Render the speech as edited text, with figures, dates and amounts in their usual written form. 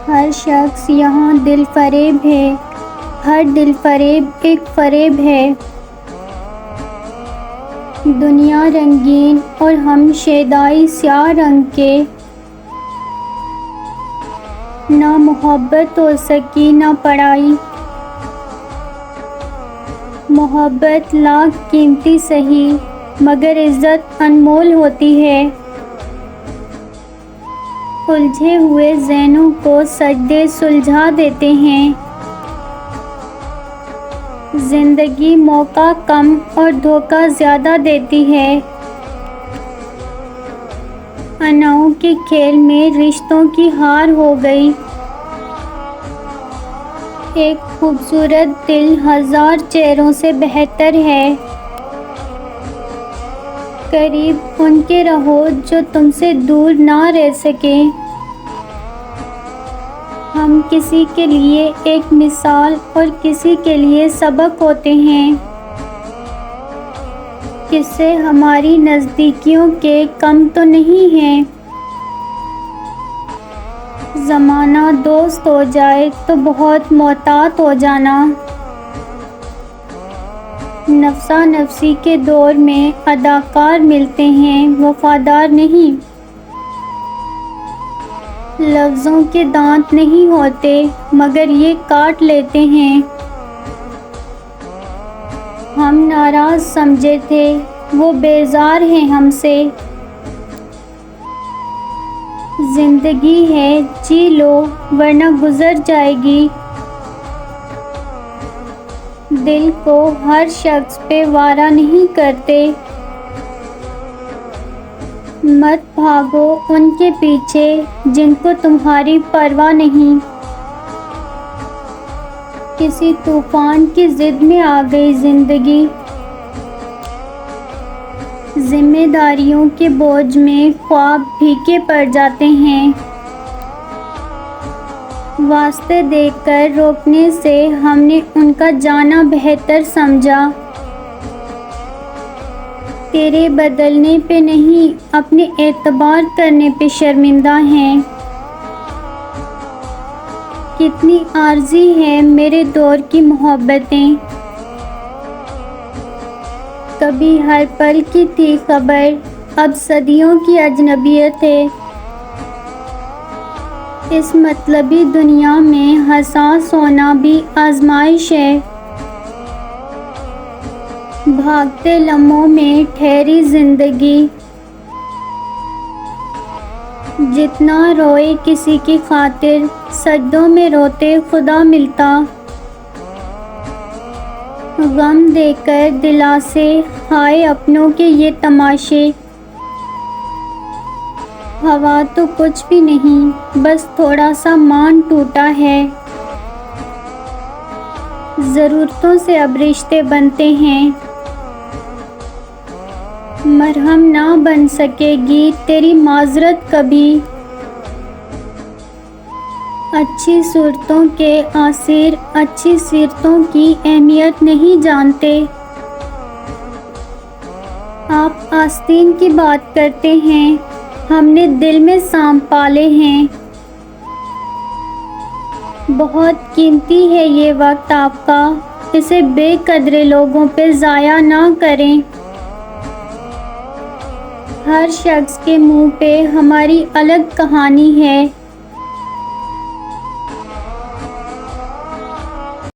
ہر شخص یہاں دل فریب ہے، ہر دل فریب ایک فریب ہے۔ دنیا رنگین اور ہم شیدائی سیاہ رنگ کے، نہ محبت ہو سکی نہ پڑھائی۔ محبت لاکھ قیمتی سہی مگر عزت انمول ہوتی ہے۔ الجھے ہوئے ذہنوں کو سجدے سلجھا دیتے ہیں۔ زندگی موقع کم اور دھوکہ زیادہ دیتی ہے۔ اناؤں کے کھیل میں رشتوں کی ہار ہو گئی۔ ایک خوبصورت دل ہزار چہروں سے بہتر ہے۔ قریب ان کے رہو جو تم سے دور نہ رہ سکیں۔ ہم کسی کے لیے ایک مثال اور کسی کے لیے سبق ہوتے ہیں۔ قصے ہماری نزدیکیوں کے کم تو نہیں ہیں۔ زمانہ دوست ہو جائے تو بہت محتاط ہو جانا۔ نفسا نفسی کے دور میں اداکار ملتے ہیں، وفادار نہیں۔ لفظوں کے دانت نہیں ہوتے مگر یہ کاٹ لیتے ہیں۔ ہم ناراض سمجھے تھے، وہ بیزار ہیں ہم سے۔ زندگی ہے جی لو ورنہ گزر جائے گی۔ دل کو ہر شخص پہ وارا نہیں کرتے۔ مت بھاگو ان کے پیچھے جن کو تمہاری پرواہ نہیں۔ کسی طوفان کی زد میں آ گئی زندگی۔ ذمہ داریوں کے بوجھ میں خواب پھیکے پڑ جاتے ہیں۔ واسطے دے کر روکنے سے ہم نے ان کا جانا بہتر سمجھا۔ تیرے بدلنے پہ نہیں اپنے اعتبار کرنے پہ شرمندہ ہیں۔ کتنی عارضی ہیں میرے دور کی محبتیں۔ کبھی ہر پل کی تھی خبر، اب صدیوں کی اجنبیت ہے۔ اس مطلبی دنیا میں حساس ہونا بھی آزمائش ہے۔ بھاگتے لمحوں میں ٹھہری زندگی۔ جتنا روئے کسی کی خاطر، سجدوں میں روتے خدا ملتا۔ غم دے کر دلاسے ہائے اپنوں کے یہ تماشے۔ ہوا تو کچھ بھی نہیں، بس تھوڑا سا مان ٹوٹا ہے۔ ضرورتوں سے اب رشتے بنتے ہیں۔ مرہم نہ بن سکے گی تیری معذرت کبھی۔ اچھی صورتوں کے اسیر اچھی سیرتوں کی اہمیت نہیں جانتے۔ آپ آستین کی بات کرتے ہیں، ہم نے دل میں سانپ پالے ہیں۔ بہت قیمتی ہے یہ وقت آپ کا، اسے بے قدرے لوگوں پہ ضائع نہ کریں۔ ہر شخص کے منہ پہ ہماری الگ کہانی ہے۔